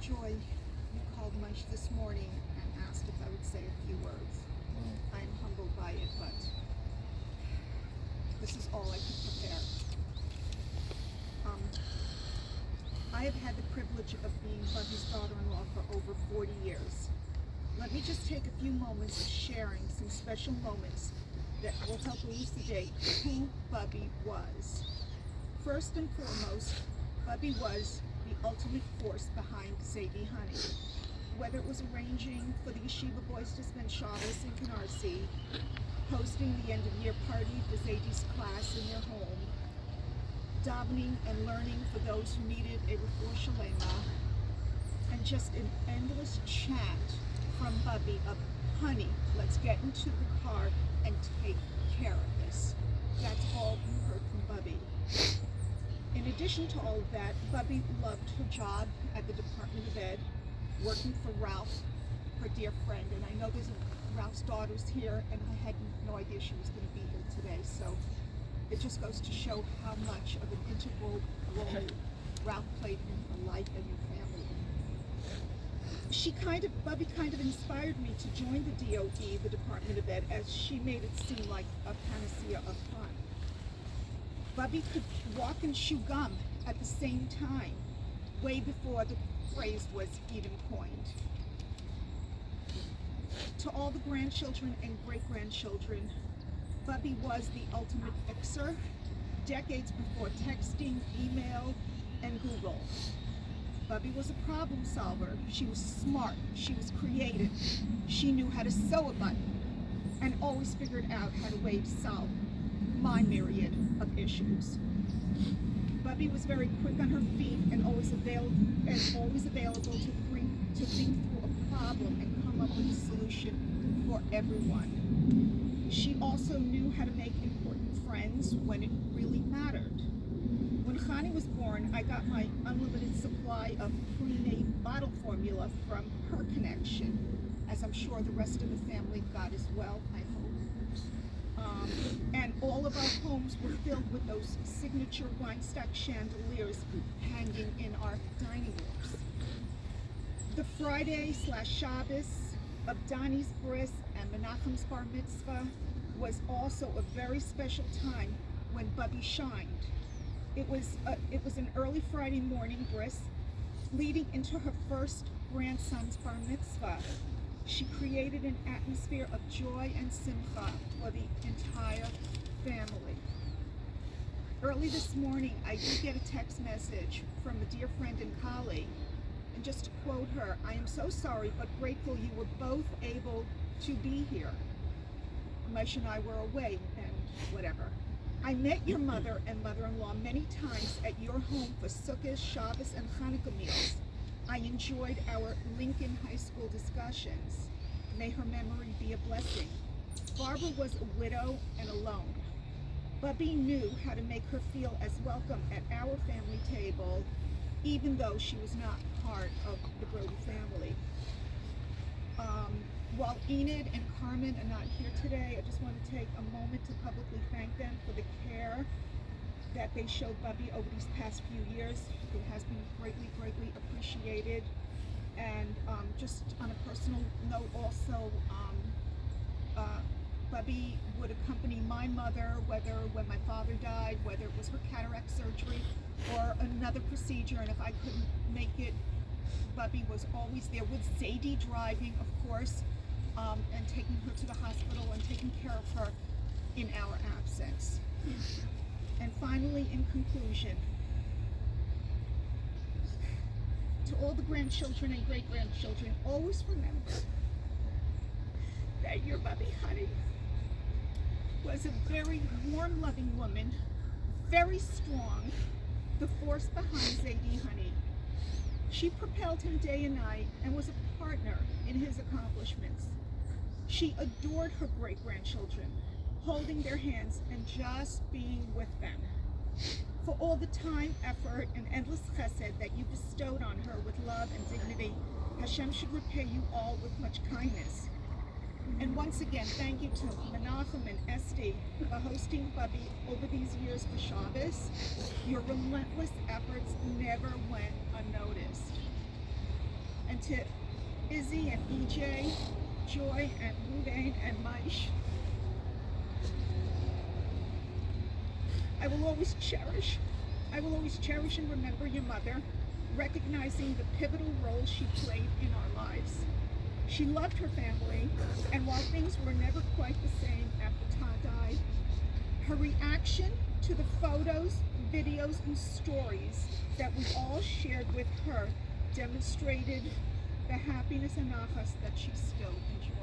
Joy, you called Munch this morning and asked if I would say a few words. I am humbled by it, but this is all I could prepare. I have had the privilege of being Bubby's daughter-in-law for over 40 years. Let me just take a few moments of sharing some special moments that will help elucidate who Bubby was. First and foremost, Bubby was the ultimate force behind Zadie Honey. Whether it was arranging for the yeshiva boys to spend Shabbos in Canarsie, hosting the end-of-year party for Zadie's class in their home, davening and learning for those who needed a refuah shalema, and just an endless chant from Bubby of, honey, let's get into the car and take care of this. That's all you heard from Bubby. In addition to all of that, Bubby loved her job at the Department of Ed, working for Ralph, her dear friend. And I know Ralph's daughter's here, and I had no idea she was going to be here today. So it just goes to show how much of an integral role Ralph played in her life and your family. Bubby kind of inspired me to join the DOE, the Department of Ed, as she made it seem like a panacea of fun. Bubby could walk and chew gum at the same time, way before the phrase was even coined. To all the grandchildren and great-grandchildren, Bubby was the ultimate fixer, decades before texting, email, and Google. Bubby was a problem solver. She was smart, she was creative, she knew how to sew a button, and always figured out how to way to solve my myriad of issues. Bubby was very quick on her feet and always available to think through a problem and come up with a solution for everyone. She also knew how to make important friends when it really mattered. When Chani was born, I got my unlimited supply of pre-made bottle formula from her connection, as I'm sure the rest of the family got as well, I hope. And all of our homes were filled with those signature Weinstock chandeliers hanging in our dining rooms. The Friday/Shabbos of Donnie's bris and Menachem's bar mitzvah was also a very special time when Bubby shined. It was an early Friday morning bris leading into her first grandson's bar mitzvah. She created an atmosphere of joy and simcha for the entire family. Early this morning, I did get a text message from a dear friend and colleague, and just to quote her, I am so sorry but grateful you were both able to be here. Moshe and I were away and whatever. I met your mother and mother-in-law many times at your home for Sukkot, Shabbos, and Hanukkah meals. I enjoyed our Lincoln High School discussions. May her memory be a blessing. Barbara was a widow and alone. Bubby knew how to make her feel as welcome at our family table, even though she was not part of the Brody family. While Enid and Carmen are not here today, I just want to take a moment to publicly thank them for the care that they showed Bubby over these past few years. It has been greatly, greatly appreciated. And just on a personal note also, Bubby would accompany my mother, whether when my father died, whether it was her cataract surgery or another procedure, and if I couldn't make it, Bubby was always there with Zadie driving, of course, and taking her to the hospital and taking care of her in our absence. And finally, in conclusion, to all the grandchildren and great-grandchildren, always remember that your Bubby Honey was a very warm, loving woman, very strong, the force behind Zadie Honey. She propelled him day and night and was a partner in his accomplishments. She adored her great-grandchildren, holding their hands and just being with them. For all the time, effort, and endless chesed that you bestowed on her with love and dignity, Hashem should repay you all with much kindness. And once again, thank you to Menachem and Esti for hosting Bubby over these years for Shabbos. Your relentless efforts never went unnoticed. And to Izzy and EJ, Joy and Ruvain and Maish, I will always cherish and remember your mother, recognizing the pivotal role she played in our lives. She loved her family, and while things were never quite the same after Ta died, her reaction to the photos, videos, and stories that we all shared with her demonstrated the happiness and nachas that she still enjoys.